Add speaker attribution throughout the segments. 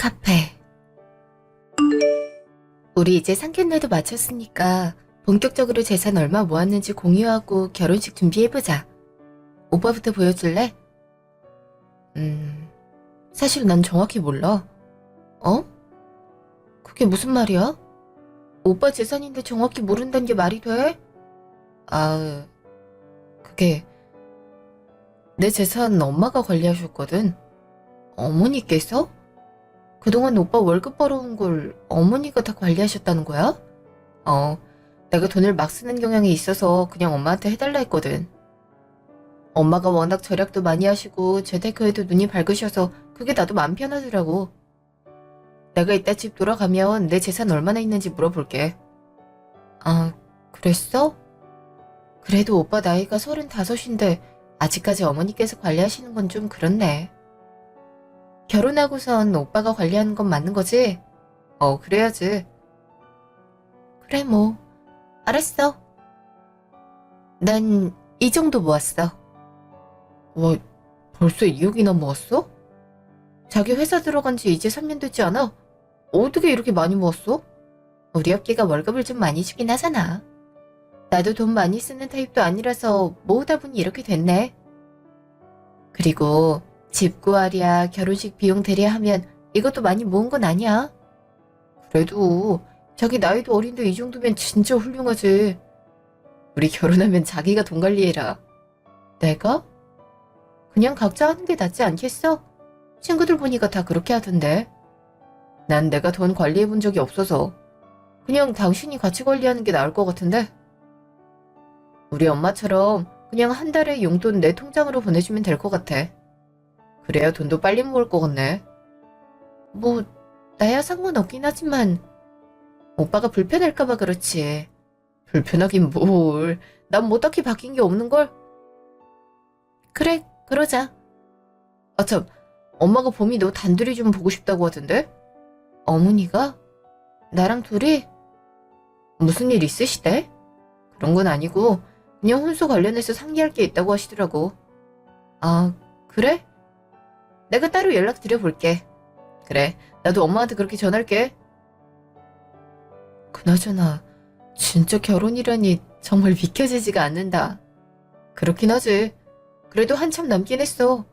Speaker 1: 카페. 우리 이제 상견례도 마쳤으니까 본격적으로 재산 얼마 모았는지 공유하고 결혼식 준비해보자. 오빠부터 보여줄래? 사실 난 정확히 몰라. 어? 그게 무슨 말이야? 오빠 재산인데 정확히 모른다는 게 말이 돼? 그게 내 재산 엄마가 관리하셨거든. 어머니께서? 그동안 오빠 월급 벌어온 걸 어머니가 다 관리하셨다는 거야? 내가 돈을 막 쓰는 경향이 있어서 그냥 엄마한테 해달라 했거든. 엄마가 워낙 절약도 많이 하시고 재테크에도 눈이 밝으셔서 그게 나도 마음 편하더라고. 내가 이따 집 돌아가면 내 재산 얼마나 있는지 물어볼게. 그랬어? 그래도 오빠 나이가 35인데 아직까지 어머니께서 관리하시는 건 좀 그렇네. 결혼하고선 오빠가 관리하는 건 맞는 거지? 그래야지. 그래 뭐 알았어. 난 이 정도 모았어. 와, 벌써 2억이나 모았어? 자기 회사 들어간 지 이제 3년 됐지 않아? 어떻게 이렇게 많이 모았어? 우리 업계가 월급을 좀 많이 주긴 하잖아. 나도 돈 많이 쓰는 타입도 아니라서 모으다 보니 이렇게 됐네. 그리고 집 구하랴 결혼식 비용 대랴 하면 이것도 많이 모은 건 아니야. 그래도 자기 나이도 어린데 이 정도면 진짜 훌륭하지. 우리 결혼하면 자기가 돈 관리해라. 내가? 그냥 각자 하는 게 낫지 않겠어? 친구들 보니까 다 그렇게 하던데. 난 내가 돈 관리해 본 적이 없어서 그냥 당신이 같이 관리하는 게 나을 것 같은데. 우리 엄마처럼 그냥 한 달에 용돈 내 통장으로 보내주면 될 것 같아. 그래야 돈도 빨리 모을 것 같네. 뭐 나야 상관없긴 하지만 오빠가 불편할까봐 그렇지. 불편하긴 뭘. 난 뭐 딱히 바뀐 게 없는걸? 그래, 그러자. 참, 엄마가 봄이 너 단둘이 좀 보고 싶다고 하던데? 어머니가? 나랑 둘이? 무슨 일 있으시대? 그런 건 아니고 그냥 혼수 관련해서 상의할 게 있다고 하시더라고. 그래? 내가 따로 연락드려볼게. 그래, 나도 엄마한테 그렇게 전할게. 그나저나 진짜 결혼이라니 정말 믿겨지지가 않는다. 그렇긴 하지. 그래도 한참 남긴 했어.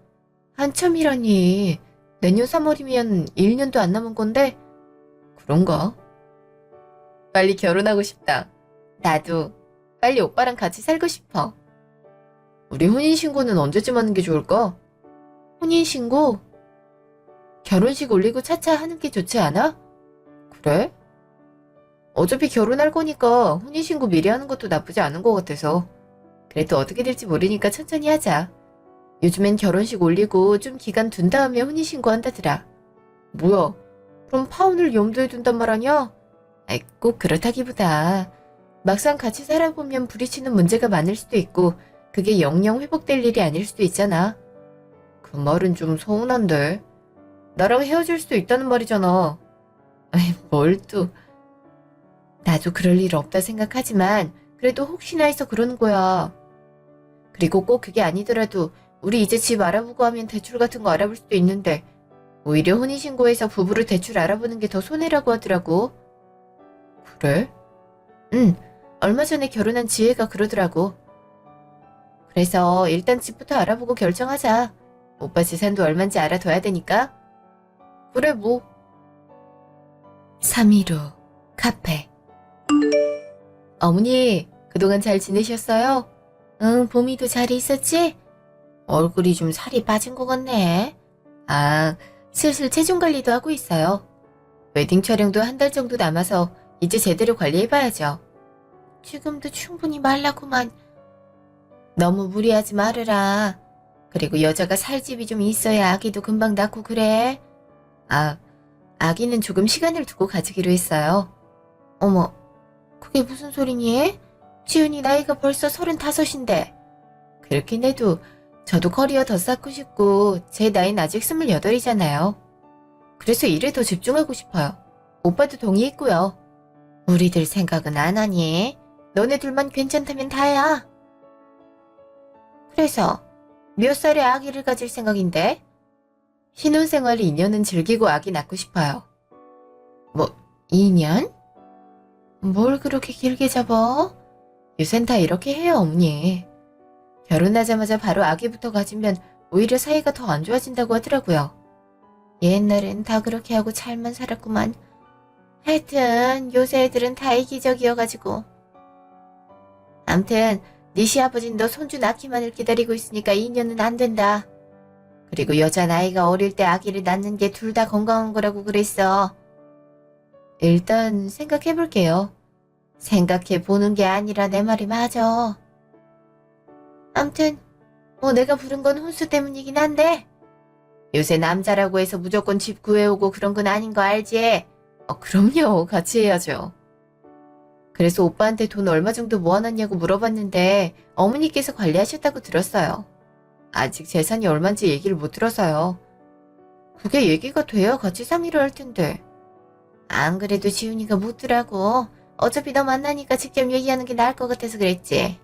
Speaker 1: 한참이라니. 내년 3월이면 1년도 안 남은 건데. 그런가? 빨리 결혼하고 싶다. 나도 빨리 오빠랑 같이 살고 싶어. 우리 혼인신고는 언제쯤 하는 게 좋을까? 혼인신고? 결혼식 올리고 차차 하는 게 좋지 않아? 그래? 어차피 결혼할 거니까 혼인신고 미리 하는 것도 나쁘지 않은 것 같아서. 그래도 어떻게 될지 모르니까 천천히 하자. 요즘엔 결혼식 올리고 좀 기간 둔 다음에 혼인신고 한다더라. 뭐야? 그럼 파혼을 염두에 둔단 말 아니야? 꼭 그렇다기보다 막상 같이 살아보면 부딪히는 문제가 많을 수도 있고 그게 영영 회복될 일이 아닐 수도 있잖아. 그 말은 좀 서운한데. 나랑 헤어질 수도 있다는 말이잖아. 뭘 또. 나도 그럴 일 없다 생각하지만 그래도 혹시나 해서 그러는 거야. 그리고 꼭 그게 아니더라도 우리 이제 집 알아보고 하면 대출 같은 거 알아볼 수도 있는데 오히려 혼인신고해서 부부를 대출 알아보는 게 더 손해라고 하더라고. 그래? 응, 얼마 전에 결혼한 지혜가 그러더라고. 그래서 일단 집부터 알아보고 결정하자. 오빠 재산도 얼만지 알아둬야 되니까. 그래 뭐. 3일 후 카페. 어머니, 그동안 잘 지내셨어요? 응, 봄이도 잘 있었지? 얼굴이 좀 살이 빠진 것 같네. 슬슬 체중 관리도 하고 있어요. 웨딩 촬영도 한 달 정도 남아서 이제 제대로 관리해봐야죠. 지금도 충분히 말라구만. 너무 무리하지 말으라. 그리고 여자가 살집이 좀 있어야 아기도 금방 낳고 그래. 아기는 조금 시간을 두고 가지기로 했어요. 어머, 그게 무슨 소리니? 지훈이 나이가 벌써 35인데. 그렇긴 해도 저도 커리어 더 쌓고 싶고 제 나이는 아직 28이잖아요. 그래서 일에 더 집중하고 싶어요. 오빠도 동의했고요. 우리들 생각은 안 하니? 너네 둘만 괜찮다면 다야. 그래서 몇 살에 아기를 가질 생각인데? 신혼생활 2년은 즐기고 아기 낳고 싶어요. 뭐, 2년? 뭘 그렇게 길게 잡아? 요샌 다 이렇게 해요, 어머니. 결혼하자마자 바로 아기부터 가지면 오히려 사이가 더 안 좋아진다고 하더라고요. 옛날엔 다 그렇게 하고 잘만 살았구만. 하여튼 요새 애들은 다 이기적이어가지고. 암튼 네 시아버진 너 손주 낳기만을 기다리고 있으니까 2년은 안 된다. 그리고 여자 나이가 어릴 때 아기를 낳는 게 둘 다 건강한 거라고 그랬어. 일단 생각해볼게요. 생각해보는 게 아니라 내 말이 맞아. 암튼 뭐 내가 부른 건 혼수 때문이긴 한데 요새 남자라고 해서 무조건 집 구해오고 그런 건 아닌 거 알지? 그럼요. 같이 해야죠. 그래서 오빠한테 돈 얼마 정도 모아놨냐고 물어봤는데 어머니께서 관리하셨다고 들었어요. 아직 재산이 얼만지 얘기를 못 들어서요. 그게 얘기가 돼야 같이 상의를 할 텐데. 안 그래도 지훈이가 묻더라고. 어차피 너 만나니까 직접 얘기하는 게 나을 것 같아서 그랬지.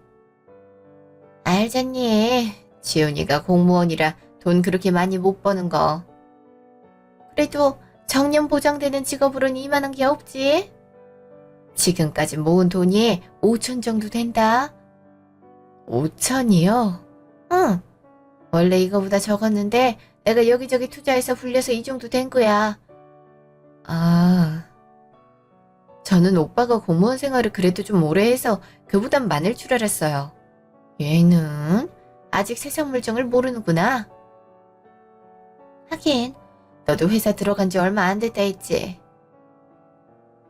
Speaker 1: 알잖니. 지훈이가 공무원이라 돈 그렇게 많이 못 버는 거. 그래도 정년 보장되는 직업으로는 이만한 게 없지. 지금까지 모은 돈이 5천 정도 된다. 5천이요? 응. 원래 이거보다 적었는데 내가 여기저기 투자해서 불려서 이 정도 된 거야. 아, 저는 오빠가 공무원 생활을 그래도 좀 오래 해서 그보단 많을 줄 알았어요. 얘는 아직 세상 물정을 모르는구나. 하긴 너도 회사 들어간 지 얼마 안 됐다 했지.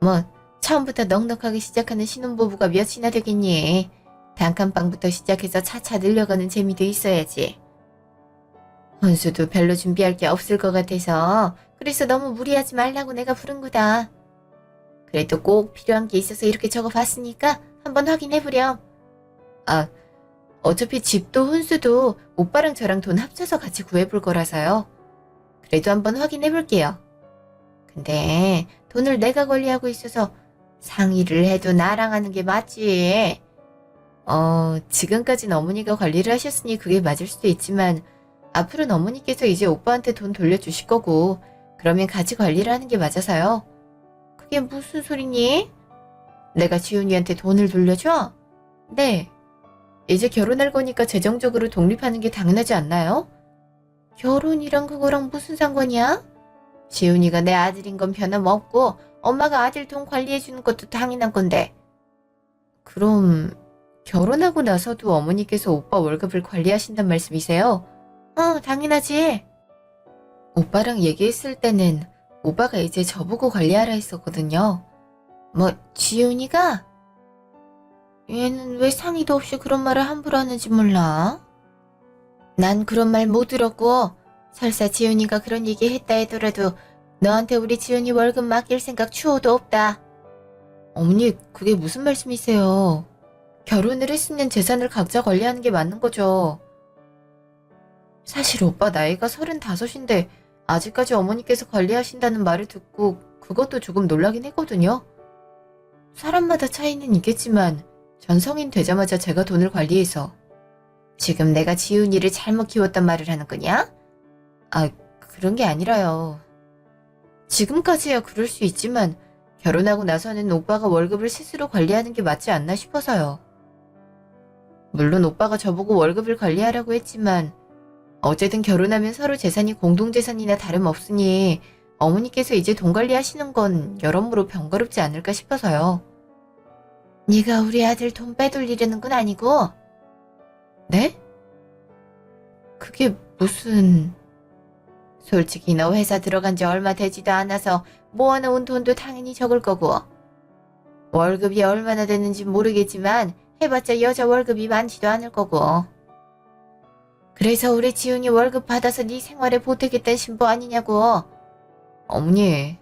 Speaker 1: 뭐 처음부터 넉넉하게 시작하는 신혼부부가 몇이나 되겠니. 단칸방부터 시작해서 차차 늘려가는 재미도 있어야지. 혼수도 별로 준비할 게 없을 것 같아서 그래서 너무 무리하지 말라고 내가 부른 거다. 그래도 꼭 필요한 게 있어서 이렇게 적어봤으니까 한번 확인해보렴. 아, 어차피 집도 혼수도 오빠랑 저랑 돈 합쳐서 같이 구해볼 거라서요. 그래도 한번 확인해볼게요. 근데 돈을 내가 관리하고 있어서 상의를 해도 나랑 하는 게 맞지. 지금까진 어머니가 관리를 하셨으니 그게 맞을 수도 있지만 앞으로는 어머니께서 이제 오빠한테 돈 돌려주실 거고 그러면 같이 관리를 하는 게 맞아서요. 그게 무슨 소리니? 내가 지훈이한테 돈을 돌려줘? 네. 이제 결혼할 거니까 재정적으로 독립하는 게 당연하지 않나요? 결혼이랑 그거랑 무슨 상관이야? 지훈이가 내 아들인 건 변함없고 엄마가 아들 돈 관리해주는 것도 당연한 건데. 그럼 결혼하고 나서도 어머니께서 오빠 월급을 관리하신단 말씀이세요? 당연하지. 오빠랑 얘기했을 때는 오빠가 이제 저보고 관리하라 했었거든요. 뭐 지훈이가? 얘는 왜 상의도 없이 그런 말을 함부로 하는지 몰라? 난 그런 말 못 들었고 설사 지훈이가 그런 얘기 했다 하더라도 너한테 우리 지훈이 월급 맡길 생각 추호도 없다. 어머니 그게 무슨 말씀이세요? 결혼을 했으면 재산을 각자 관리하는 게 맞는 거죠. 사실 오빠 나이가 35인데 아직까지 어머니께서 관리하신다는 말을 듣고 그것도 조금 놀라긴 했거든요. 사람마다 차이는 있겠지만 전 성인 되자마자 제가 돈을 관리해서 지금 내가 지훈이를 잘못 키웠단 말을 하는 거냐? 그런 게 아니라요. 지금까지야 그럴 수 있지만 결혼하고 나서는 오빠가 월급을 스스로 관리하는 게 맞지 않나 싶어서요. 물론 오빠가 저보고 월급을 관리하라고 했지만 어쨌든 결혼하면 서로 재산이 공동재산이나 다름없으니 어머니께서 이제 돈 관리하시는 건 여러모로 번거롭지 않을까 싶어서요. 네가 우리 아들 돈 빼돌리려는 건 아니고? 네? 그게 무슨... 솔직히 너 회사 들어간 지 얼마 되지도 않아서 모아놓은 돈도 당연히 적을 거고 월급이 얼마나 되는지 모르겠지만 해봤자 여자 월급이 많지도 않을 거고 그래서 우리 지훈이 월급 받아서 네 생활에 보태겠다는 심보 아니냐고. 어머니,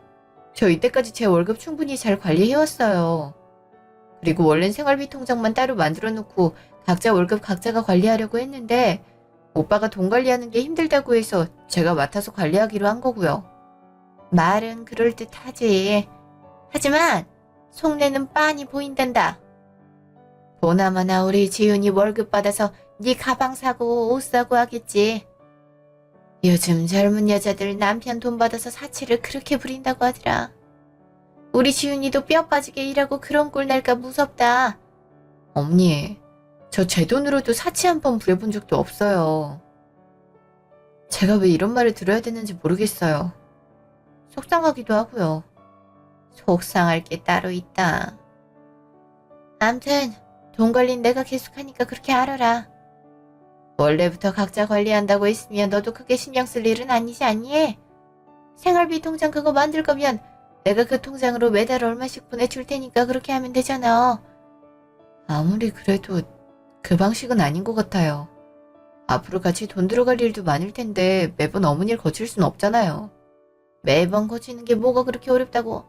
Speaker 1: 저 이때까지 제 월급 충분히 잘 관리해왔어요. 그리고 원래는 생활비 통장만 따로 만들어 놓고 각자 월급 각자가 관리하려고 했는데 오빠가 돈 관리하는 게 힘들다고 해서 제가 맡아서 관리하기로 한 거고요. 말은 그럴듯하지. 하지만 속내는 빤히 보인단다. 보나마나 우리 지훈이 월급 받아서 네 가방 사고 옷 사고 하겠지. 요즘 젊은 여자들 남편 돈 받아서 사치를 그렇게 부린다고 하더라. 우리 지훈이도 뼈 빠지게 일하고 그런 꼴 날까 무섭다. 어머니, 저 제 돈으로도 사치 한 번 부려본 적도 없어요. 제가 왜 이런 말을 들어야 되는지 모르겠어요. 속상하기도 하고요. 속상할 게 따로 있다. 암튼 돈 관리는 내가 계속하니까 그렇게 알아라. 원래부터 각자 관리한다고 했으면 너도 크게 신경 쓸 일은 아니지 않니? 생활비 통장 그거 만들 거면 내가 그 통장으로 매달 얼마씩 보내줄 테니까 그렇게 하면 되잖아. 아무리 그래도 그 방식은 아닌 것 같아요. 앞으로 같이 돈 들어갈 일도 많을 텐데 매번 어머니를 거칠 순 없잖아요. 매번 거치는 게 뭐가 그렇게 어렵다고.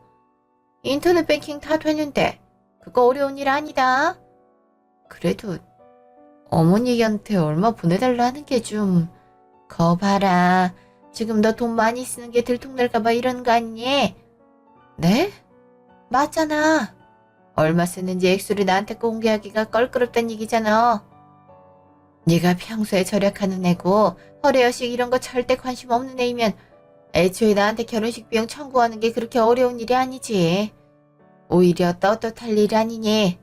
Speaker 1: 인터넷 뱅킹 다 되는데 그거 어려운 일 아니다. 그래도 어머니한테 얼마 보내달라 하는 게 좀... 거 봐라. 지금 너 돈 많이 쓰는 게 들통날까봐 이러는 거 아니니? 네? 맞잖아. 얼마 쓰는지 액수를 나한테 공개하기가 껄끄럽단 얘기잖아. 네가 평소에 절약하는 애고 허례허식 이런 거 절대 관심 없는 애이면 애초에 나한테 결혼식 비용 청구하는 게 그렇게 어려운 일이 아니지. 오히려 떳떳할 일 아니니.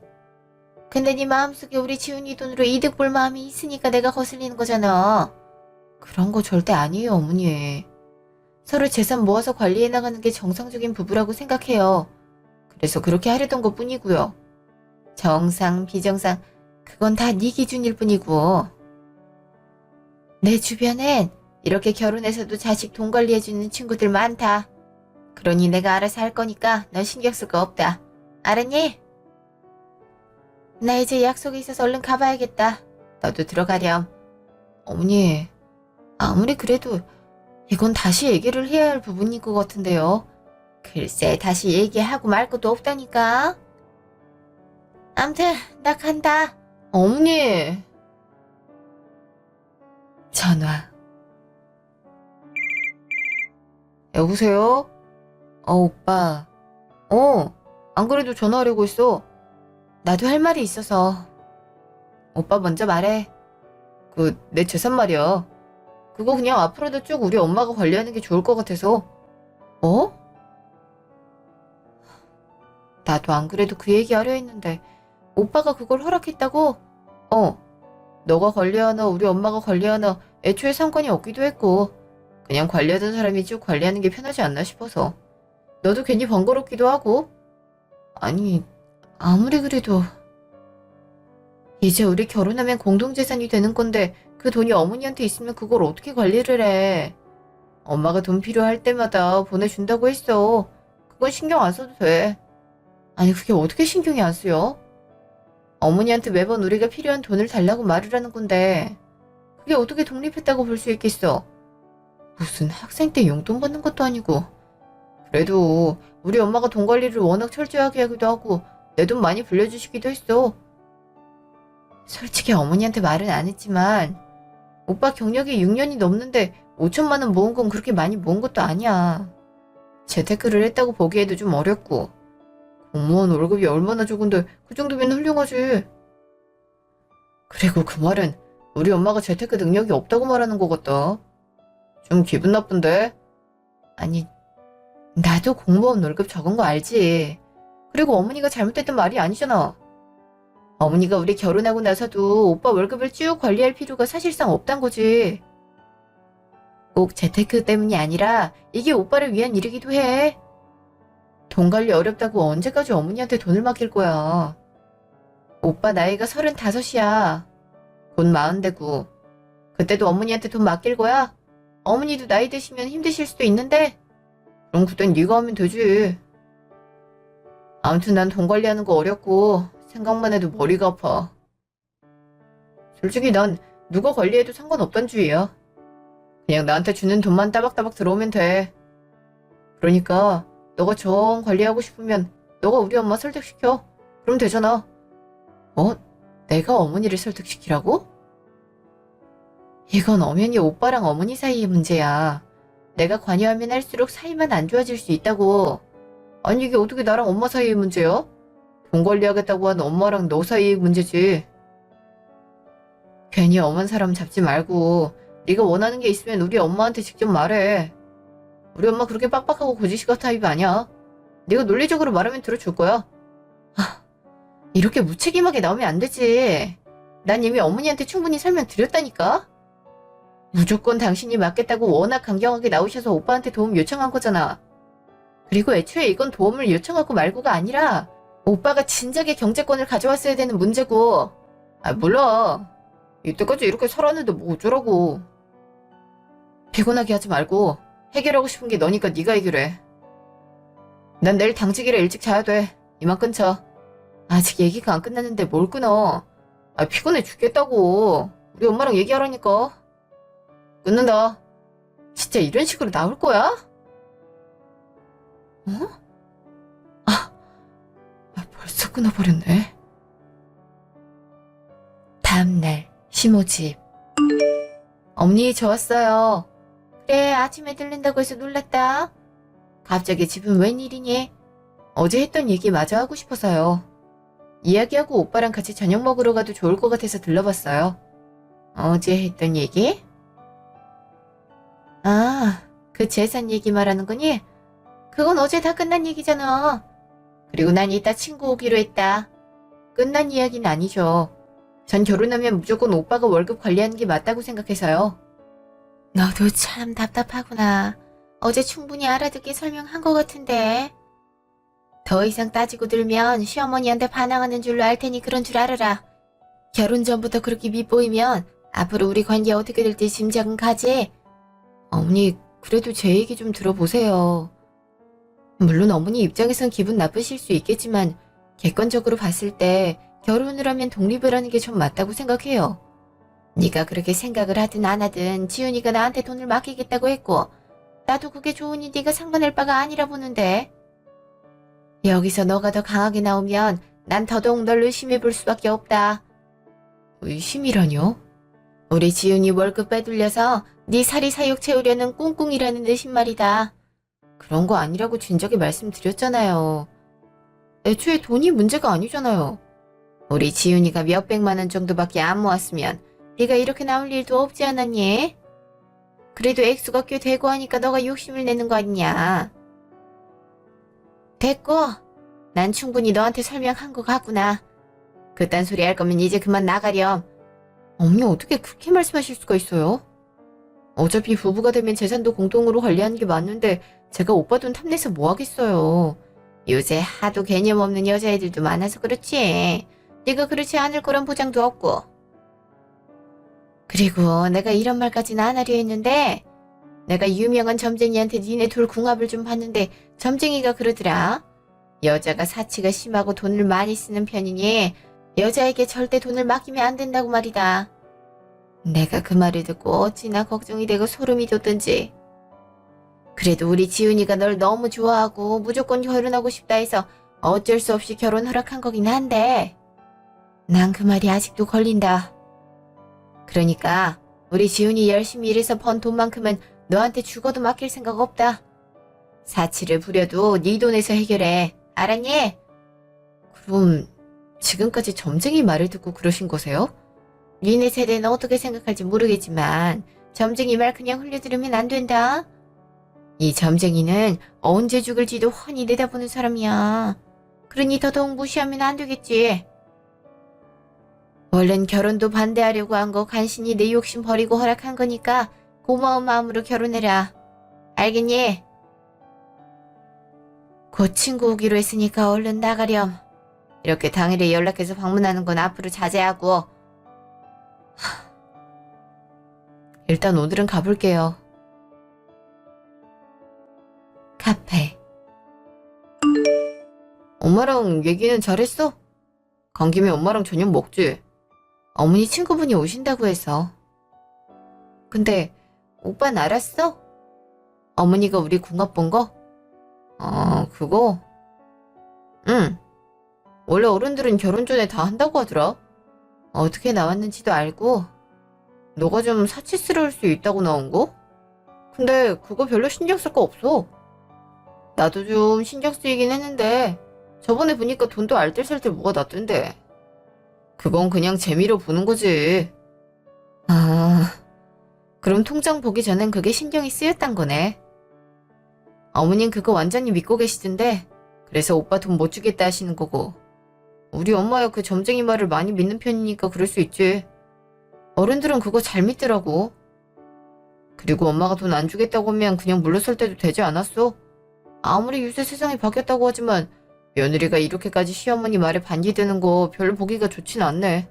Speaker 1: 근데 네 마음속에 우리 지훈이 돈으로 이득 볼 마음이 있으니까 내가 거슬리는 거잖아. 그런 거 절대 아니에요, 어머니. 서로 재산 모아서 관리해 나가는 게 정상적인 부부라고 생각해요. 그래서 그렇게 하려던 것 뿐이고요. 정상, 비정상, 그건 다 네 기준일 뿐이고. 내 주변엔 이렇게 결혼해서도 자식 돈 관리해주는 친구들 많다. 그러니 내가 알아서 할 거니까 넌 신경 쓸 거 없다. 알았니? 나 이제 약속이 있어서 얼른 가봐야겠다. 너도 들어가렴. 어머니, 아무리 그래도 이건 다시 얘기를 해야 할 부분인 것 같은데요. 글쎄, 다시 얘기하고 말 것도 없다니까. 암튼 나 간다. 어머니. 전화. 여보세요? 오빠. 안 그래도 전화하려고 했어. 나도 할 말이 있어서. 오빠 먼저 말해. 내 재산 말이야. 그거 그냥 앞으로도 쭉 우리 엄마가 관리하는 게 좋을 것 같아서. 어? 나도 안 그래도 그 얘기 하려 했는데 오빠가 그걸 허락했다고? 너가 관리하나 우리 엄마가 관리하나 애초에 상관이 없기도 했고 그냥 관리하던 사람이 쭉 관리하는 게 편하지 않나 싶어서. 너도 괜히 번거롭기도 하고. 아니, 아무리 그래도 이제 우리 결혼하면 공동재산이 되는 건데 그 돈이 어머니한테 있으면 그걸 어떻게 관리를 해. 엄마가 돈 필요할 때마다 보내준다고 했어. 그건 신경 안 써도 돼. 아니, 그게 어떻게 신경이 안 쓰여? 어머니한테 매번 우리가 필요한 돈을 달라고 말을 하는 건데 그게 어떻게 독립했다고 볼 수 있겠어. 무슨 학생 때 용돈 받는 것도 아니고. 그래도 우리 엄마가 돈 관리를 워낙 철저하게 하기도 하고 내 돈 많이 불려주시기도 했어. 솔직히 어머니한테 말은 안 했지만 오빠 경력이 6년이 넘는데 5천만 원 모은 건 그렇게 많이 모은 것도 아니야. 재테크를 했다고 보기에도 좀 어렵고 공무원 월급이 얼마나 적은데 그 정도면 훌륭하지. 그리고 그 말은 우리 엄마가 재테크 능력이 없다고 말하는 것 같다. 좀 기분 나쁜데? 아니, 나도 공무원 월급 적은 거 알지. 그리고 어머니가 잘못했던 말이 아니잖아. 어머니가 우리 결혼하고 나서도 오빠 월급을 쭉 관리할 필요가 사실상 없단 거지. 꼭 재테크 때문이 아니라 이게 오빠를 위한 일이기도 해. 돈 관리 어렵다고 언제까지 어머니한테 돈을 맡길 거야. 오빠 나이가 35이야. 곧 40되고. 그때도 어머니한테 돈 맡길 거야? 어머니도 나이 드시면 힘드실 수도 있는데? 그럼 그땐 네가 하면 되지. 아무튼 난 돈 관리하는 거 어렵고 생각만 해도 머리가 아파. 솔직히 난 누가 관리해도 상관없단 주의야. 그냥 나한테 주는 돈만 따박따박 들어오면 돼. 그러니까 너가 정 관리하고 싶으면 너가 우리 엄마 설득시켜. 그럼 되잖아. 내가 어머니를 설득시키라고? 이건 엄연히 오빠랑 어머니 사이의 문제야. 내가 관여하면 할수록 사이만 안 좋아질 수 있다고. 아니 이게 어떻게 나랑 엄마 사이의 문제야? 돈 관리하겠다고 한 엄마랑 너 사이의 문제지. 괜히 엄한 사람 잡지 말고 네가 원하는 게 있으면 우리 엄마한테 직접 말해. 우리 엄마 그렇게 빡빡하고 고지식한 타입이 아니야. 네가 논리적으로 말하면 들어줄 거야. 아, 이렇게 무책임하게 나오면 안 되지. 난 이미 어머니한테 충분히 설명드렸다니까. 무조건 당신이 맞겠다고 워낙 강경하게 나오셔서 오빠한테 도움 요청한 거잖아. 그리고 애초에 이건 도움을 요청하고 말고가 아니라 오빠가 진작에 경제권을 가져왔어야 되는 문제고. 아, 몰라. 이때까지 이렇게 살았는데 뭐 어쩌라고. 피곤하게 하지 말고 해결하고 싶은 게 너니까 네가 해결해. 난 내일 당직이라 일찍 자야 돼. 이만 끊자. 아직 얘기가 안 끝났는데 뭘 끊어. 아, 피곤해 죽겠다고. 우리 엄마랑 얘기하라니까. 끊는다. 진짜 이런 식으로 나올 거야? 어? 벌써 끊어버렸네. 다음날 시모집. 어머니, 저 왔어요. 그래, 아침에 들른다고 해서 놀랐다. 갑자기 집은 웬일이니? 어제 했던 얘기 마저 하고 싶어서요. 이야기하고 오빠랑 같이 저녁 먹으러 가도 좋을 것 같아서 들러봤어요. 어제 했던 얘기? 아, 그 재산 얘기 말하는 거니? 그건 어제 다 끝난 얘기잖아. 그리고 난 이따 친구 오기로 했다. 끝난 이야기는 아니죠. 전 결혼하면 무조건 오빠가 월급 관리하는 게 맞다고 생각해서요. 너도 참 답답하구나. 어제 충분히 알아듣게 설명한 것 같은데. 더 이상 따지고 들면 시어머니한테 반항하는 줄로 알 테니 그런 줄 알아라. 결혼 전부터 그렇게 밉보이면 앞으로 우리 관계 어떻게 될지 짐작은 가지. 어머니, 그래도 제 얘기 좀 들어보세요. 물론 어머니 입장에선 기분 나쁘실 수 있겠지만 객관적으로 봤을 때 결혼을 하면 독립을 하는 게 좀 맞다고 생각해요. 네가 그렇게 생각을 하든 안 하든 지훈이가 나한테 돈을 맡기겠다고 했고 나도 그게 좋으니 네가 상관할 바가 아니라 보는데. 여기서 너가 더 강하게 나오면 난 더더욱 널 의심해 볼 수밖에 없다. 의심이라뇨? 우리 지훈이 월급 빼돌려서 네 사리사욕 채우려는 꿍꿍이라는 의심 말이다. 그런 거 아니라고 진작에 말씀드렸잖아요. 애초에 돈이 문제가 아니잖아요. 우리 지훈이가 몇백만 원 정도밖에 안 모았으면 네가 이렇게 나올 일도 없지 않았니? 그래도 액수가 꽤 되고 하니까 너가 욕심을 내는 거 아니냐. 됐고, 난 충분히 너한테 설명한 거 같구나. 그딴 소리 할 거면 이제 그만 나가렴. 어머니, 어떻게 그렇게 말씀하실 수가 있어요? 어차피 부부가 되면 재산도 공동으로 관리하는 게 맞는데 제가 오빠 돈 탐내서 뭐 하겠어요. 요새 하도 개념 없는 여자애들도 많아서 그렇지. 네가 그렇지 않을 거란 보장도 없고. 그리고 내가 이런 말까지는 안 하려 했는데 내가 유명한 점쟁이한테 니네 둘 궁합을 좀 봤는데 점쟁이가 그러더라. 여자가 사치가 심하고 돈을 많이 쓰는 편이니 여자에게 절대 돈을 맡기면 안 된다고 말이다. 내가 그 말을 듣고 어찌나 걱정이 되고 소름이 돋던지. 그래도 우리 지훈이가 널 너무 좋아하고 무조건 결혼하고 싶다 해서 어쩔 수 없이 결혼 허락한 거긴 한데 난 그 말이 아직도 걸린다. 그러니까 우리 지훈이 열심히 일해서 번 돈만큼은 너한테 죽어도 맡길 생각 없다. 사치를 부려도 네 돈에서 해결해. 알았니? 그럼 지금까지 점쟁이 말을 듣고 그러신 거세요? 니네 세대는 어떻게 생각할지 모르겠지만 점쟁이 말 그냥 흘려들으면 안 된다. 이 점쟁이는 언제 죽을지도 훤히 내다보는 사람이야. 그러니 더더욱 무시하면 안 되겠지. 원래는 결혼도 반대하려고 한 거 간신히 내 욕심 버리고 허락한 거니까 고마운 마음으로 결혼해라. 알겠니? 곧 친구 오기로 했으니까 얼른 나가렴. 이렇게 당일에 연락해서 방문하는 건 앞으로 자제하고. 일단 오늘은 가볼게요. 카페. 엄마랑 얘기는 잘했어? 간 김에 엄마랑 저녁 먹지. 어머니 친구분이 오신다고 해서. 근데 오빠는 알았어? 어머니가 우리 궁합 본 거? 그거? 응. 원래 어른들은 결혼 전에 다 한다고 하더라. 어떻게 나왔는지도 알고. 너가 좀 사치스러울 수 있다고 나온 거? 근데 그거 별로 신경 쓸 거 없어. 나도 좀 신경 쓰이긴 했는데 저번에 보니까 돈도 알뜰살뜰 뭐가 났던데. 그건 그냥 재미로 보는 거지. 아, 그럼 통장 보기 전엔 그게 신경이 쓰였단 거네. 어머님 그거 완전히 믿고 계시던데 그래서 오빠 돈 못 주겠다 하시는 거고. 우리 엄마야 그 점쟁이 말을 많이 믿는 편이니까 그럴 수 있지. 어른들은 그거 잘 믿더라고. 그리고 엄마가 돈 안 주겠다고 하면 그냥 물러설 때도 되지 않았어? 아무리 요새 세상이 바뀌었다고 하지만 며느리가 이렇게까지 시어머니 말에 반기되는 거 별로 보기가 좋진 않네.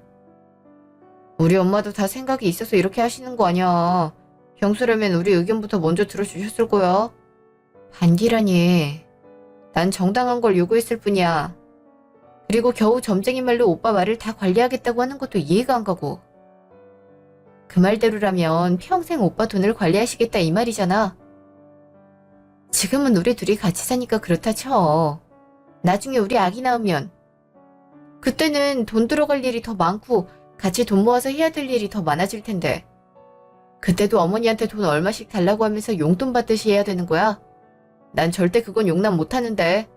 Speaker 1: 우리 엄마도 다 생각이 있어서 이렇게 하시는 거 아니야. 평소라면 우리 의견부터 먼저 들어주셨을 거야. 반기라니. 난 정당한 걸 요구했을 뿐이야. 그리고 겨우 점쟁이 말로 오빠 말을 다 관리하겠다고 하는 것도 이해가 안 가고. 그 말대로라면 평생 오빠 돈을 관리하시겠다 이 말이잖아. 지금은 우리 둘이 같이 사니까 그렇다 쳐. 나중에 우리 아기 낳으면 그때는 돈 들어갈 일이 더 많고 같이 돈 모아서 해야 될 일이 더 많아질 텐데 그때도 어머니한테 돈 얼마씩 달라고 하면서 용돈 받듯이 해야 되는 거야? 난 절대 그건 용납 못하는데.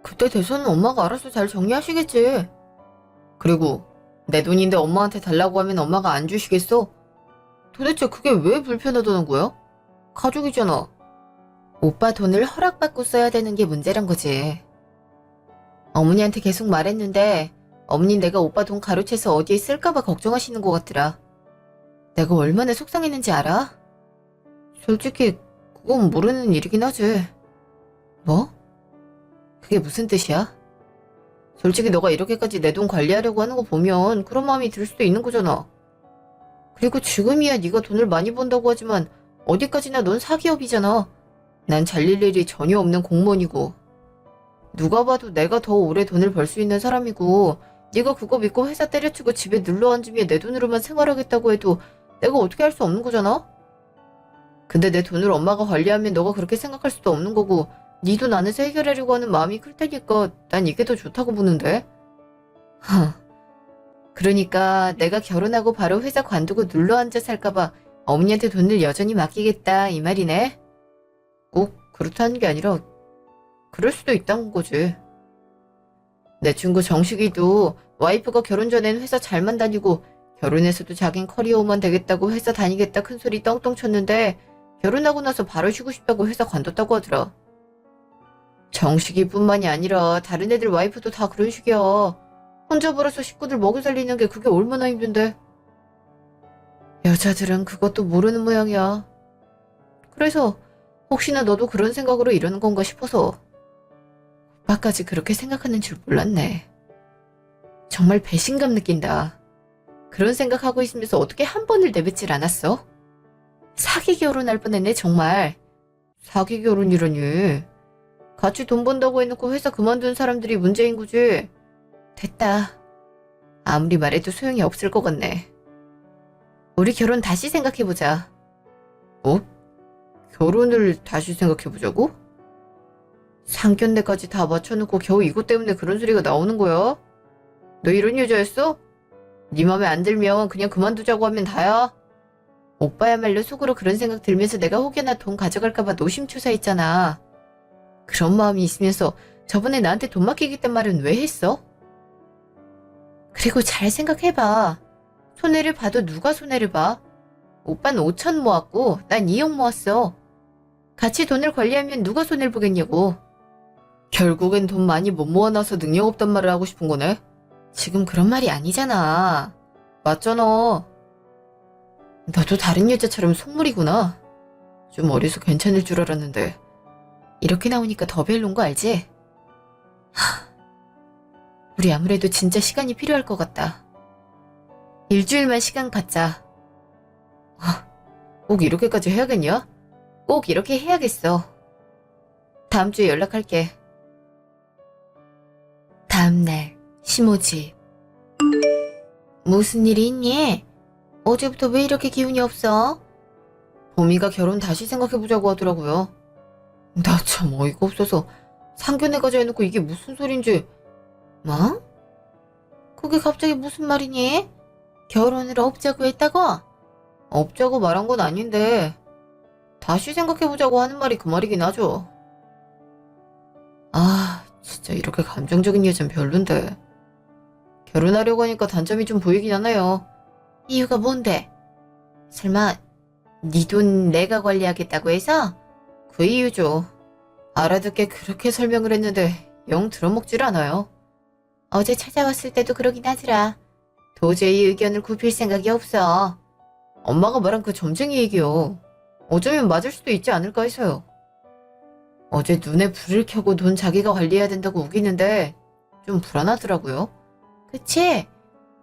Speaker 1: 그때 돼서는 엄마가 알아서 잘 정리하시겠지. 그리고 내 돈인데 엄마한테 달라고 하면 엄마가 안 주시겠어? 도대체 그게 왜 불편하다는 거야? 가족이잖아. 오빠 돈을 허락받고 써야 되는 게 문제란 거지. 어머니한테 계속 말했는데 어머니 내가 오빠 돈 가로채서 어디에 쓸까봐 걱정하시는 것 같더라. 내가 얼마나 속상했는지 알아? 솔직히 그건 모르는 일이긴 하지. 뭐? 그게 무슨 뜻이야? 솔직히 너가 이렇게까지 내 돈 관리하려고 하는 거 보면 그런 마음이 들 수도 있는 거잖아. 그리고 지금이야 네가 돈을 많이 번다고 하지만 어디까지나 넌 사기업이잖아. 난 잘릴 일이 전혀 없는 공무원이고. 누가 봐도 내가 더 오래 돈을 벌 수 있는 사람이고 네가 그거 믿고 회사 때려치고 집에 눌러앉으며 내 돈으로만 생활하겠다고 해도 내가 어떻게 할 수 없는 거잖아? 근데 내 돈을 엄마가 관리하면 너가 그렇게 생각할 수도 없는 거고 네 돈 안에서 해결하려고 하는 마음이 클 테니까 난 이게 더 좋다고 보는데. 그러니까 내가 결혼하고 바로 회사 관두고 눌러앉아 살까봐 어머니한테 돈을 여전히 맡기겠다 이 말이네. 꼭 그렇다는 게 아니라 그럴 수도 있다는 거지. 내 친구 정식이도 와이프가 결혼 전엔 회사 잘만 다니고 결혼해서도 자긴 커리어우먼 되겠다고 회사 다니겠다 큰 소리 떵떵 쳤는데 결혼하고 나서 바로 쉬고 싶다고 회사 관뒀다고 하더라. 정식이뿐만이 아니라 다른 애들 와이프도 다 그런 식이야. 혼자 벌어서 식구들 먹여 살리는 게 그게 얼마나 힘든데. 여자들은 그것도 모르는 모양이야. 그래서 혹시나 너도 그런 생각으로 이러는 건가 싶어서. 오빠까지 그렇게 생각하는 줄 몰랐네. 정말 배신감 느낀다. 그런 생각하고 있으면서 어떻게 한 번을 내뱉질 않았어? 사기 결혼할 뻔했네 정말. 사기 결혼이라니. 같이 돈 번다고 해놓고 회사 그만둔 사람들이 문제인 거지. 됐다. 아무리 말해도 소용이 없을 것 같네. 우리 결혼 다시 생각해보자. 어? 결혼을 다시 생각해보자고? 상견례까지 다 맞춰놓고 겨우 이것 때문에 그런 소리가 나오는 거야? 너 이런 여자였어? 네 맘에 안 들면 그냥 그만두자고 하면 다야. 오빠야말로 속으로 그런 생각 들면서 내가 혹여나 돈 가져갈까봐 노심초사했잖아. 그런 마음이 있으면서 저번에 나한테 돈 맡기겠단 말은 왜 했어? 그리고 잘 생각해봐. 손해를 봐도 누가 손해를 봐? 오빠는 5천 모았고 난 2억 모았어. 같이 돈을 관리하면 누가 손해를 보겠냐고. 결국엔 돈 많이 못 모아놔서 능력 없단 말을 하고 싶은 거네? 지금 그런 말이 아니잖아. 맞잖아. 너도 다른 여자처럼 속물이구나. 좀 어려서 괜찮을 줄 알았는데 이렇게 나오니까 더 별론 거 알지? 우리 아무래도 진짜 시간이 필요할 것 같다. 일주일만 시간 갖자. 꼭 이렇게까지 해야겠냐? 꼭 이렇게 해야겠어. 다음 주에 연락할게. 다음날 심호집. 무슨 일이 있니? 어제부터 왜 이렇게 기운이 없어? 봄이가 결혼 다시 생각해보자고 하더라고요. 나 참 어이가 없어서 상견례까지 해놓고 이게 무슨 소린지. 뭐? 그게 갑자기 무슨 말이니? 결혼을 없자고 했다고? 없자고 말한 건 아닌데 다시 생각해보자고 하는 말이 그 말이긴 하죠. 아 진짜 이렇게 감정적인 여잔 별론데. 결혼하려고 하니까 단점이 좀 보이긴 하네요. 이유가 뭔데? 설마 네 돈 내가 관리하겠다고 해서? 그 이유죠. 알아듣게 그렇게 설명을 했는데 영 들어먹질 않아요. 어제 찾아왔을 때도 그러긴 하더라. 도저히 의견을 굽힐 생각이 없어. 엄마가 말한 그 점쟁이 얘기요. 어쩌면 맞을 수도 있지 않을까 해서요. 어제 눈에 불을 켜고 돈 자기가 관리해야 된다고 우기는데 좀 불안하더라고요. 그치?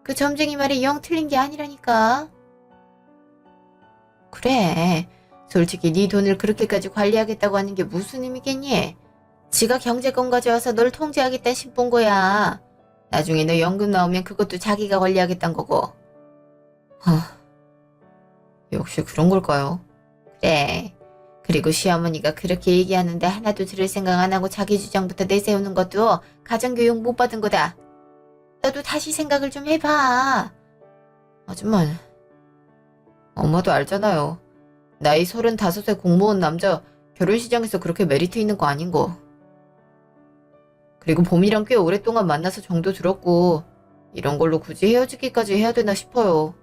Speaker 1: 그 점쟁이 말이 영 틀린 게 아니라니까. 그래. 솔직히 네 돈을 그렇게까지 관리하겠다고 하는 게 무슨 의미겠니? 지가 경제권 가져와서 널 통제하겠다 싶은 거야. 나중에 너 연금 나오면 그것도 자기가 관리하겠다는 거고. 역시 그런 걸까요? 그래. 그리고 시어머니가 그렇게 얘기하는데 하나도 들을 생각 안 하고 자기 주장부터 내세우는 것도 가정교육 못 받은 거다. 너도 다시 생각을 좀 해봐. 하지만 엄마도 알잖아요. 나이 35세 공무원 남자 결혼시장에서 그렇게 메리트 있는 거 아닌 거. 그리고 봄이랑 꽤 오랫동안 만나서 정도 들었고 이런 걸로 굳이 헤어지기까지 해야 되나 싶어요.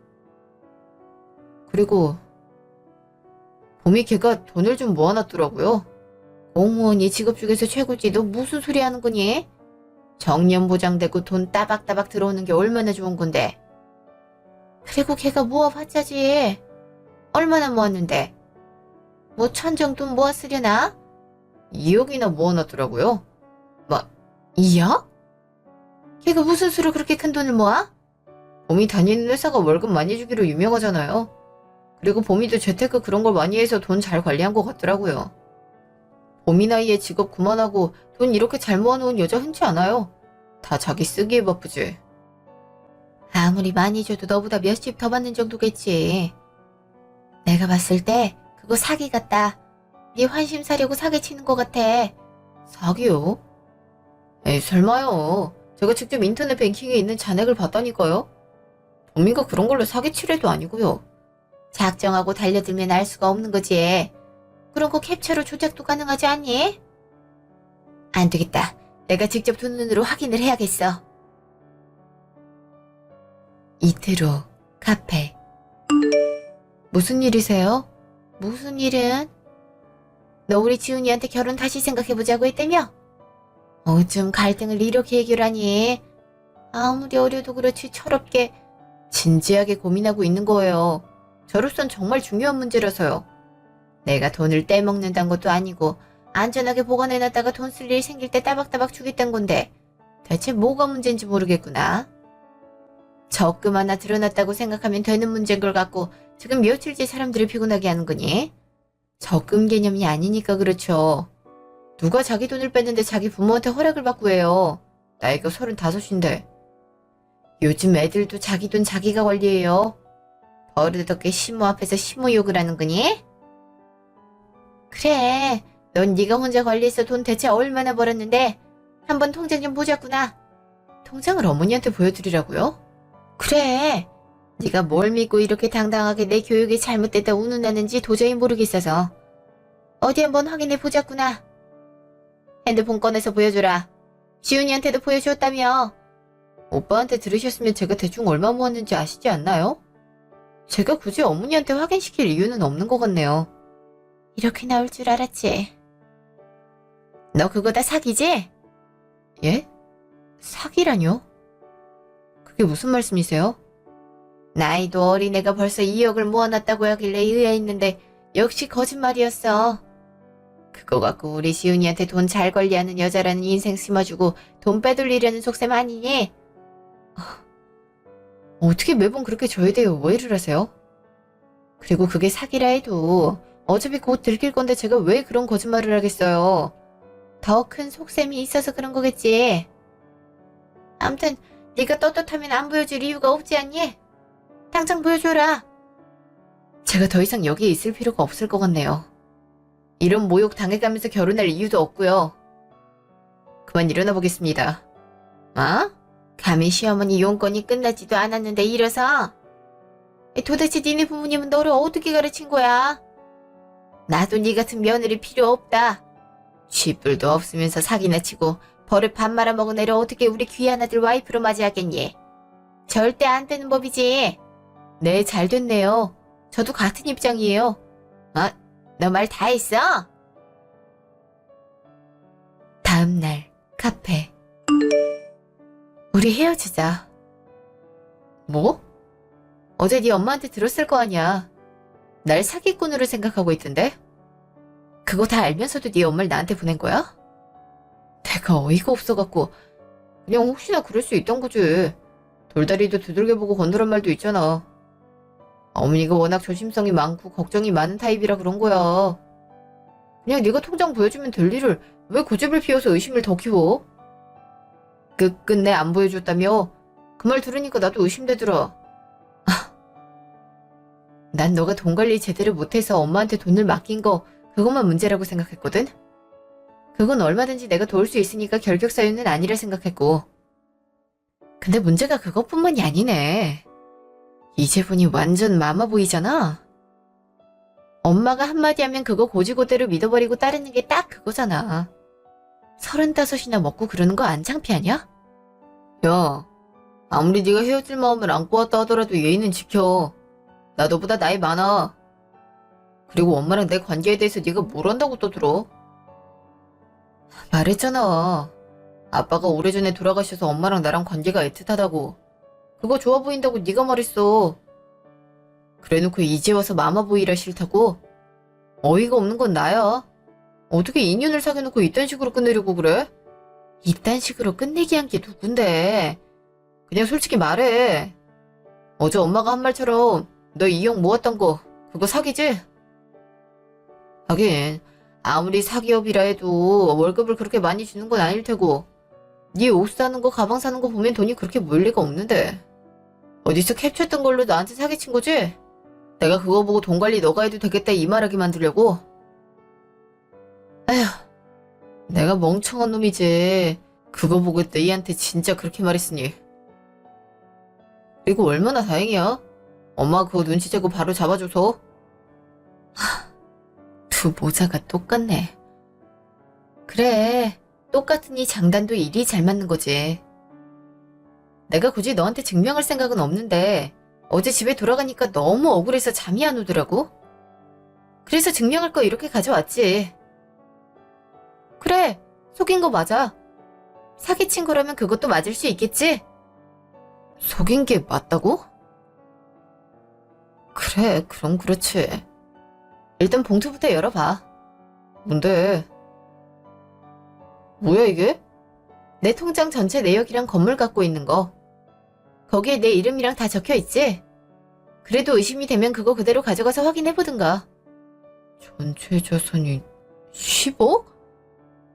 Speaker 1: 그리고 봄이 걔가 돈을 좀 모아놨더라고요. 공무원이 직업 중에서 최고지. 너 무슨 소리 하는 거니? 정년 보장되고 돈 따박따박 들어오는 게 얼마나 좋은 건데. 그리고 걔가 모아봤자지. 얼마나 모았는데? 뭐 천정 돈 모았으려나? 2억이나 모아놨더라고요. 막 2억? 걔가 무슨 수로 그렇게 큰 돈을 모아? 봄이 다니는 회사가 월급 많이 주기로 유명하잖아요. 그리고 봄이도 재테크 그런 걸 많이 해서 돈 잘 관리한 것 같더라고요. 봄이 나이에 직업 그만하고 돈 이렇게 잘 모아놓은 여자 흔치 않아요. 다 자기 쓰기에 바쁘지. 아무리 많이 줘도 너보다 몇십 더 받는 정도겠지. 내가 봤을 때 그거 사기 같다. 네 환심 사려고 사기치는 것 같아. 사기요? 에이 설마요. 제가 직접 인터넷 뱅킹에 있는 잔액을 봤다니까요. 봄이가 그런 걸로 사기치려도 아니고요. 작정하고 달려들면 알 수가 없는 거지. 그런 거 캡처로 조작도 가능하지 않니? 안 되겠다. 내가 직접 두 눈으로 확인을 해야겠어. 이틀 후 카페. 무슨 일이세요? 무슨 일은? 너 우리 지훈이한테 결혼 다시 생각해보자고 했다며? 어쩜 갈등을 이렇게 해결하니? 아무리 어려도 그렇지 철없게 진지하게 고민하고 있는 거예요. 저로선 정말 중요한 문제라서요. 내가 돈을 떼먹는다는 것도 아니고 안전하게 보관해놨다가 돈 쓸 일 생길 때 따박따박 주겠다는 건데 대체 뭐가 문제인지 모르겠구나. 적금 하나 들어놨다고 생각하면 되는 문제인 걸 갖고 지금 며칠째 사람들을 피곤하게 하는 거니? 적금 개념이 아니니까 그렇죠. 누가 자기 돈을 뺐는데 자기 부모한테 허락을 받고 해요. 나이가 35인데. 요즘 애들도 자기 돈 자기가 관리해요. 버릇없게 시모 앞에서 시모 욕을 하는 거니? 그래, 넌 네가 혼자 관리해서 돈 대체 얼마나 벌었는데 한번 통장 좀 보자꾸나. 통장을 어머니한테 보여드리라고요? 그래, 네가 뭘 믿고 이렇게 당당하게 내 교육이 잘못됐다 운운하는지 도저히 모르겠어서. 어디 한번 확인해 보자꾸나. 핸드폰 꺼내서 보여줘라. 지훈이한테도 보여주었다며. 오빠한테 들으셨으면 제가 대충 얼마 모았는지 아시지 않나요? 제가 굳이 어머니한테 확인시킬 이유는 없는 것 같네요. 이렇게 나올 줄 알았지. 너 그거 다 사기지? 예? 사기라뇨? 그게 무슨 말씀이세요? 나이도 어린 애가 벌써 2억을 모아놨다고 하길래 의아했는데 역시 거짓말이었어. 그거 갖고 우리 시훈이한테 돈 잘 관리하는 여자라는 인생 심어주고 돈 빼돌리려는 속셈 아니니? 어떻게 매번 그렇게 저에 대해 오해를 하세요? 그리고 그게 사기라 해도 어차피 곧 들킬 건데 제가 왜 그런 거짓말을 하겠어요. 더 큰 속셈이 있어서 그런 거겠지. 암튼 네가 떳떳하면 안 보여줄 이유가 없지 않니? 당장 보여줘라. 제가 더 이상 여기에 있을 필요가 없을 것 같네요. 이런 모욕 당해가면서 결혼할 이유도 없고요. 그만 일어나 보겠습니다. 어? 감히 시어머니 용건이 끝나지도 않았는데 일어서? 도대체 니네 부모님은 너를 어떻게 가르친 거야? 나도 니 같은 며느리 필요 없다. 쥐뿔도 없으면서 사기나 치고 버릇 밥 말아먹은 애를 어떻게 우리 귀한 아들 와이프로 맞이하겠니? 절대 안 되는 법이지. 네, 잘 됐네요. 저도 같은 입장이에요. 너 말 다 했어? 다음날 카페. 우리 헤어지자. 뭐? 어제 네 엄마한테 들었을 거 아니야. 날 사기꾼으로 생각하고 있던데? 그거 다 알면서도 네 엄마를 나한테 보낸 거야? 내가 어이가 없어갖고 그냥 혹시나 그럴 수 있던 거지. 돌다리도 두들겨보고 건드란 말도 있잖아. 어머니가 워낙 조심성이 많고 걱정이 많은 타입이라 그런 거야. 그냥 네가 통장 보여주면 될 일을 왜 고집을 피워서 의심을 더 키워? 끝끝내 안 보여줬다며? 그 말 들으니까 나도 의심되더라. 난 너가 돈 관리 제대로 못해서 엄마한테 돈을 맡긴 거 그것만 문제라고 생각했거든? 그건 얼마든지 내가 도울 수 있으니까 결격 사유는 아니라 생각했고. 근데 문제가 그것뿐만이 아니네. 이제 보니 완전 마마보이잖아? 엄마가 한마디 하면 그거 고지고대로 믿어버리고 따르는 게 딱 그거잖아. 35이나 먹고 그러는 거 안 창피하냐? 야, 아무리 네가 헤어질 마음을 안고 왔다 하더라도 예의는 지켜. 나 너보다 나이 많아. 그리고 엄마랑 내 관계에 대해서 네가 뭘 안다고 떠들어? 말했잖아. 아빠가 오래전에 돌아가셔서 엄마랑 나랑 관계가 애틋하다고. 그거 좋아 보인다고 네가 말했어. 그래놓고 이제 와서 마마보이라 싫다고? 어이가 없는 건 나야. 어떻게 인연을 사귀어놓고 이딴 식으로 끝내려고 그래? 이딴 식으로 끝내기 한 게 누군데? 그냥 솔직히 말해. 어제 엄마가 한 말처럼 너 2억 모았던 거 그거 사기지? 하긴 아무리 사기업이라 해도 월급을 그렇게 많이 주는 건 아닐 테고 네 옷 사는 거 가방 사는 거 보면 돈이 그렇게 모일 리가 없는데 어디서 캡처했던 걸로 나한테 사기친 거지? 내가 그거 보고 돈 관리 너가 해도 되겠다 이 말하게 만들려고? 에휴, 내가 멍청한 놈이지. 그거 보고 너희한테 진짜 그렇게 말했으니. 그리고 얼마나 다행이야. 엄마가 그거 눈치채고 바로 잡아줘서. 두 모자가 똑같네. 그래, 똑같으니 장단도 일이 잘 맞는 거지. 내가 굳이 너한테 증명할 생각은 없는데 어제 집에 돌아가니까 너무 억울해서 잠이 안 오더라고. 그래서 증명할 거 이렇게 가져왔지. 그래, 속인 거 맞아. 사기친 거라면 그것도 맞을 수 있겠지? 속인 게 맞다고? 그래, 그럼 그렇지. 일단 봉투부터 열어봐. 뭔데? 뭐야 이게? 내 통장 전체 내역이랑 건물 갖고 있는 거. 거기에 내 이름이랑 다 적혀 있지? 그래도 의심이 되면 그거 그대로 가져가서 확인해보든가. 전체 자산이 10억?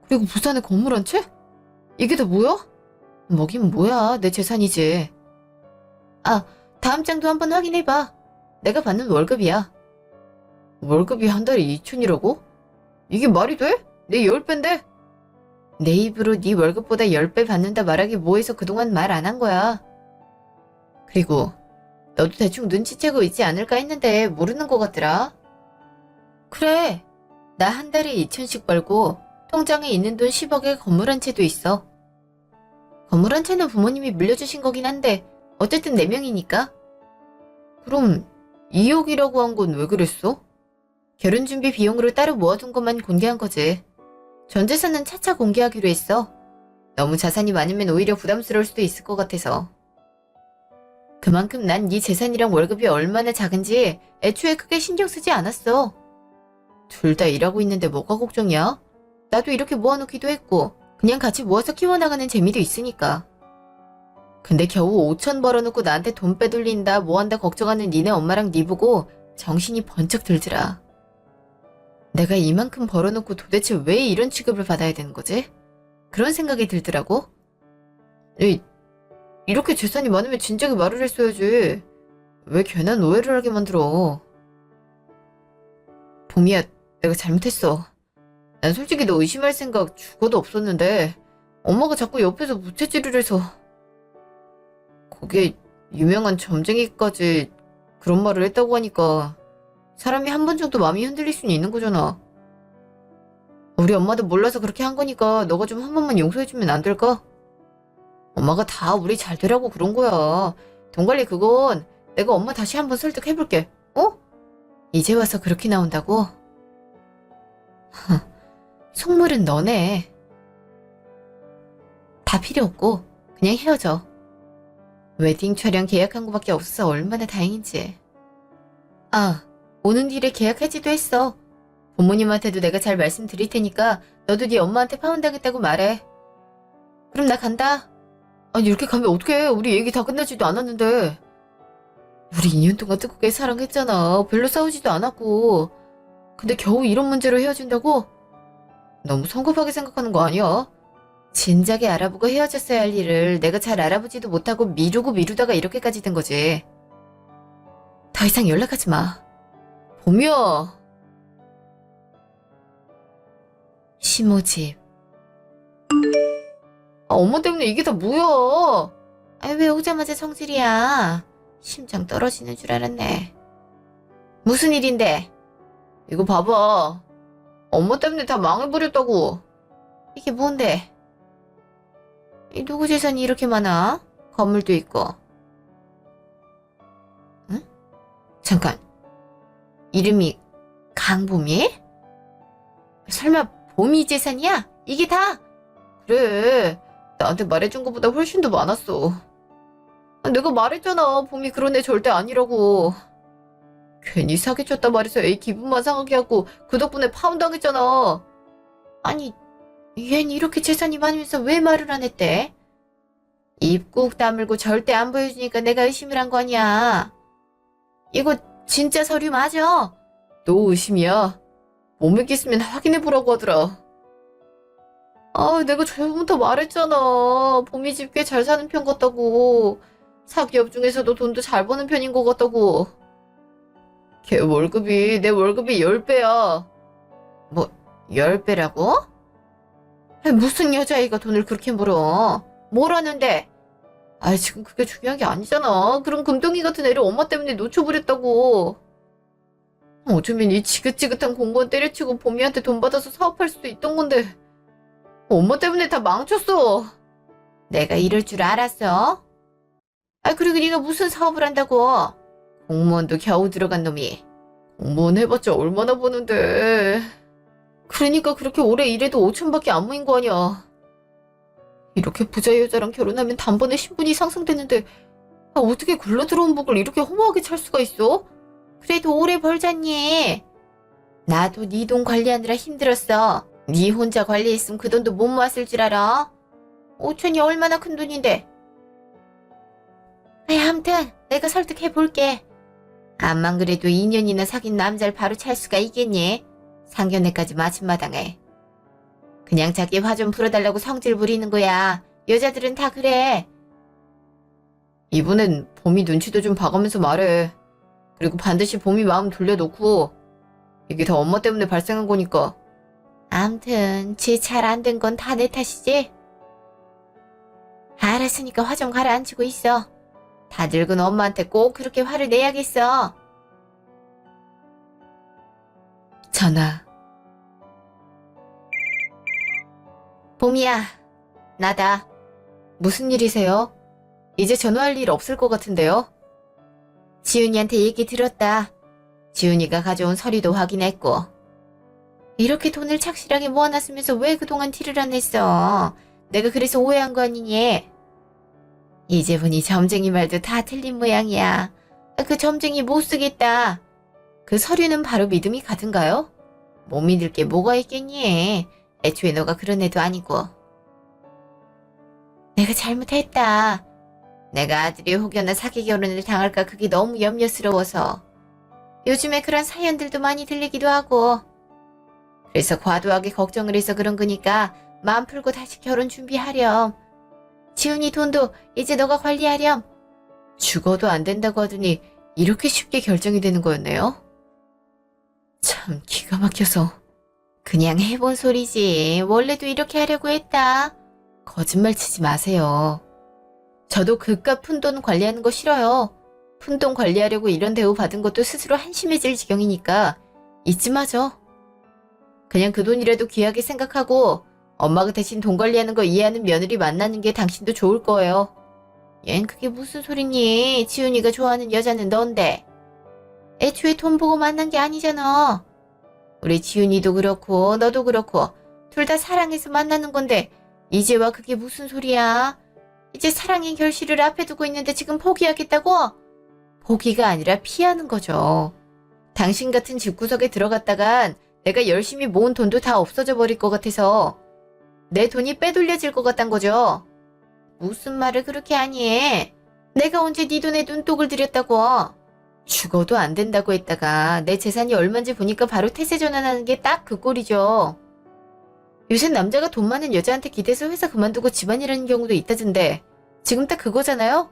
Speaker 1: 그리고 부산에 건물 한 채? 이게 다 뭐야? 뭐긴 뭐야, 내 재산이지. 아, 다음 장도 한번 확인해봐. 내가 받는 월급이야. 월급이 한 달에 2천이라고? 이게 말이 돼? 내 10배인데? 내 입으로 네 월급보다 10배 받는다 말하기 뭐해서 그동안 말 안 한 거야. 그리고 너도 대충 눈치채고 있지 않을까 했는데 모르는 것 같더라. 그래, 나 한 달에 2천씩 벌고 통장에 있는 돈 10억에 건물 한 채도 있어. 건물 한 채는 부모님이 물려주신 거긴 한데 어쨌든 4명이니까. 그럼 2억이라고 한 건 왜 그랬어? 결혼 준비 비용으로 따로 모아둔 것만 공개한 거지. 전 재산은 차차 공개하기로 했어. 너무 자산이 많으면 오히려 부담스러울 수도 있을 것 같아서. 그만큼 난 네 재산이랑 월급이 얼마나 작은지 애초에 크게 신경 쓰지 않았어. 둘 다 일하고 있는데 뭐가 걱정이야? 나도 이렇게 모아놓기도 했고 그냥 같이 모아서 키워나가는 재미도 있으니까. 근데 겨우 5천 벌어놓고 나한테 돈 빼돌린다 뭐한다 걱정하는 니네 엄마랑 니 보고 정신이 번쩍 들더라. 내가 이만큼 벌어놓고 도대체 왜 이런 취급을 받아야 되는 거지? 그런 생각이 들더라고. 에이, 이렇게 재산이 많으면 진작에 말을 했어야지. 왜 괜한 오해를 하게 만들어. 봄이야, 내가 잘못했어. 난 솔직히 너 의심할 생각 죽어도 없었는데 엄마가 자꾸 옆에서 무채질을 해서. 거기에 유명한 점쟁이까지 그런 말을 했다고 하니까 사람이 한 번 정도 마음이 흔들릴 수는 있는 거잖아. 우리 엄마도 몰라서 그렇게 한 거니까 너가 좀 한 번만 용서해주면 안 될까? 엄마가 다 우리 잘 되라고 그런 거야. 돈 관리 그건 내가 엄마 다시 한번 설득해볼게. 어? 이제 와서 그렇게 나온다고? 속물은 너네. 다 필요 없고 그냥 헤어져. 웨딩 촬영 계약한 거밖에 없어서 얼마나 다행인지. 아, 오는 길에 계약 해지도 했어. 부모님한테도 내가 잘 말씀드릴 테니까 너도 네 엄마한테 파혼당했다고 말해. 그럼 나 간다. 아니 이렇게 가면 어떡해. 우리 얘기 다 끝나지도 않았는데. 우리 2년 동안 뜨겁게 사랑했잖아. 별로 싸우지도 않았고. 근데 겨우 이런 문제로 헤어진다고? 너무 성급하게 생각하는 거 아니야? 진작에 알아보고 헤어졌어야 할 일을 내가 잘 알아보지도 못하고 미루고 미루다가 이렇게까지 된 거지. 더 이상 연락하지 마. 봄이야. 시모집. 아, 엄마 때문에 이게 다 뭐야? 아니 왜 오자마자 성질이야? 심장 떨어지는 줄 알았네. 무슨 일인데? 이거 봐봐. 엄마 때문에 다 망해버렸다고. 이게 뭔데? 이 누구 재산이 이렇게 많아? 건물도 있고. 응? 잠깐. 이름이 강봄이? 설마 봄이 재산이야? 이게 다? 그래. 나한테 말해준 것보다 훨씬 더 많았어. 내가 말했잖아. 봄이 그런 애 절대 아니라고. 괜히 사기쳤다 말해서 애 기분만 상하게 하고 그 덕분에 파혼당했잖아. 아니, 얜 이렇게 재산이 많으면서 왜 말을 안 했대? 입 꾹 다물고 절대 안 보여주니까 내가 의심을 한 거 아니야. 이거 진짜 서류 맞아? 너 의심이야. 못 믿겠으면 확인해보라고 하더라. 아, 내가 저번부터 말했잖아. 봄이 집 꽤 잘 사는 편 같다고. 사기업 중에서도 돈도 잘 버는 편인 것 같다고. 걔 월급이 내 월급이 10배야. 뭐 10배라고? 무슨 여자아이가 돈을 그렇게 벌어? 뭘 하는데? 아, 지금 그게 중요한 게 아니잖아. 그런 금덩이 같은 애를 엄마 때문에 놓쳐버렸다고. 어쩌면 이 지긋지긋한 공무원 때려치고 봄이한테 돈 받아서 사업할 수도 있던 건데 엄마 때문에 다 망쳤어. 내가 이럴 줄 알았어? 아, 그리고 네가 무슨 사업을 한다고? 공무원도 겨우 들어간 놈이. 공무원 해봤자 얼마나 버는데. 그러니까 그렇게 오래 일해도 5천밖에 안 모인 거 아니야. 이렇게 부자 여자랑 결혼하면 단번에 신분이 상승되는데 어떻게 굴러들어온 복을 이렇게 허무하게 찰 수가 있어? 그래도 오래 벌잖니. 나도 네 돈 관리하느라 힘들었어. 네 혼자 관리했으면 그 돈도 못 모았을 줄 알아? 5천이 얼마나 큰 돈인데. 아무튼 내가 설득해볼게. 암만 그래도 2년이나 사귄 남자를 바로 찰 수가 있겠니? 상견례까지 마침마당에. 그냥 자기 화 좀 풀어달라고 성질 부리는 거야. 여자들은 다 그래. 이번엔 봄이 눈치도 좀 봐가면서 말해. 그리고 반드시 봄이 마음 돌려놓고. 이게 다 엄마 때문에 발생한 거니까. 암튼 지 잘 안 된 건 다 내 탓이지? 알았으니까 화 좀 가라앉히고 있어. 다 늙은 엄마한테 꼭 그렇게 화를 내야겠어. 전화. 봄이야, 나다. 무슨 일이세요? 이제 전화할 일 없을 것 같은데요? 지훈이한테 얘기 들었다. 지훈이가 가져온 서류도 확인했고. 이렇게 돈을 착실하게 모아놨으면서 왜 그동안 티를 안 냈어? 내가 그래서 오해한 거 아니니? 이제 보니 점쟁이 말도 다 틀린 모양이야. 그 점쟁이 못 쓰겠다. 그 서류는 바로 믿음이 가든가요? 못 믿을 게 뭐가 있겠니? 애초에 너가 그런 애도 아니고. 내가 잘못했다. 내가 아들이 혹여나 사기 결혼을 당할까 그게 너무 염려스러워서. 요즘에 그런 사연들도 많이 들리기도 하고. 그래서 과도하게 걱정을 해서 그런 거니까 마음 풀고 다시 결혼 준비하렴. 지훈이 돈도 이제 너가 관리하렴. 죽어도 안 된다고 하더니 이렇게 쉽게 결정이 되는 거였네요. 참 기가 막혀서. 그냥 해본 소리지. 원래도 이렇게 하려고 했다. 거짓말 치지 마세요. 저도 그깟 푼돈 관리하는 거 싫어요. 푼돈 관리하려고 이런 대우 받은 것도 스스로 한심해질 지경이니까 잊지 마죠. 그냥 그 돈이라도 귀하게 생각하고 엄마가 대신 돈 관리하는 거 이해하는 며느리 만나는 게 당신도 좋을 거예요. 얜 그게 무슨 소리니? 지훈이가 좋아하는 여자는 넌데. 애초에 돈 보고 만난 게 아니잖아. 우리 지훈이도 그렇고 너도 그렇고 둘 다 사랑해서 만나는 건데 이제 와 그게 무슨 소리야? 이제 사랑의 결실을 앞에 두고 있는데 지금 포기하겠다고? 포기가 아니라 피하는 거죠. 당신 같은 집구석에 들어갔다간 내가 열심히 모은 돈도 다 없어져 버릴 것 같아서 내 돈이 빼돌려질 것 같단 거죠. 무슨 말을 그렇게 하니 해? 내가 언제 네 돈에 눈독을 들였다고? 죽어도 안 된다고 했다가 내 재산이 얼만지 보니까 바로 태세 전환하는 게 딱 그 꼴이죠. 요새 남자가 돈 많은 여자한테 기대서 회사 그만두고 집안일하는 경우도 있다던데 지금 딱 그거잖아요?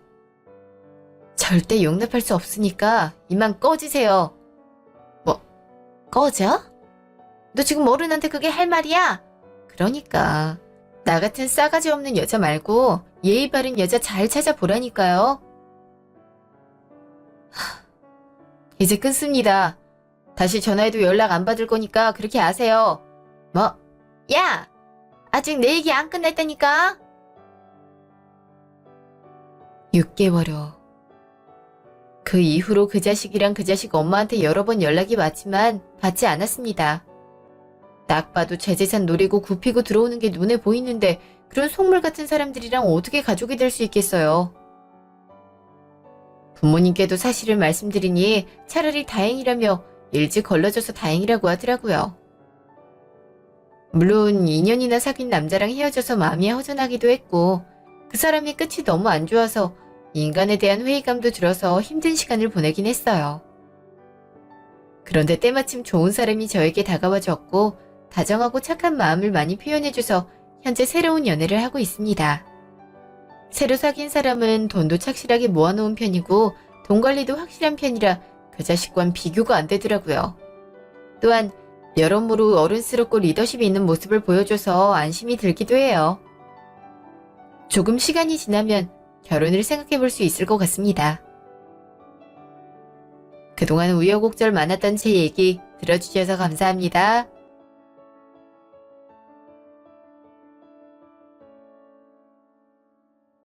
Speaker 1: 절대 용납할 수 없으니까 이만 꺼지세요. 뭐, 꺼져? 너 지금 어른한테 그게 할 말이야? 그러니까 나 같은 싸가지 없는 여자 말고 예의 바른 여자 잘 찾아보라니까요. 이제 끊습니다. 다시 전화해도 연락 안 받을 거니까 그렇게 아세요. 뭐? 야! 아직 내 얘기 안 끝났다니까? 6개월 후. 그 이후로 그 자식이랑 그 자식 엄마한테 여러 번 연락이 왔지만 받지 않았습니다. 딱 봐도 제 재산 노리고 굽히고 들어오는 게 눈에 보이는데 그런 속물 같은 사람들이랑 어떻게 가족이 될 수 있겠어요. 부모님께도 사실을 말씀드리니 차라리 다행이라며 일찍 걸러져서 다행이라고 하더라고요. 물론 2년이나 사귄 남자랑 헤어져서 마음이 허전하기도 했고 그 사람의 끝이 너무 안 좋아서 인간에 대한 회의감도 들어서 힘든 시간을 보내긴 했어요. 그런데 때마침 좋은 사람이 저에게 다가와줬고 다정하고 착한 마음을 많이 표현해줘서 현재 새로운 연애를 하고 있습니다. 새로 사귄 사람은 돈도 착실하게 모아놓은 편이고 돈 관리도 확실한 편이라 그 자식과는 비교가 안 되더라고요. 또한 여러모로 어른스럽고 리더십이 있는 모습을 보여줘서 안심이 들기도 해요. 조금 시간이 지나면 결혼을 생각해 볼 수 있을 것 같습니다. 그동안 우여곡절 많았던 제 얘기 들어주셔서 감사합니다.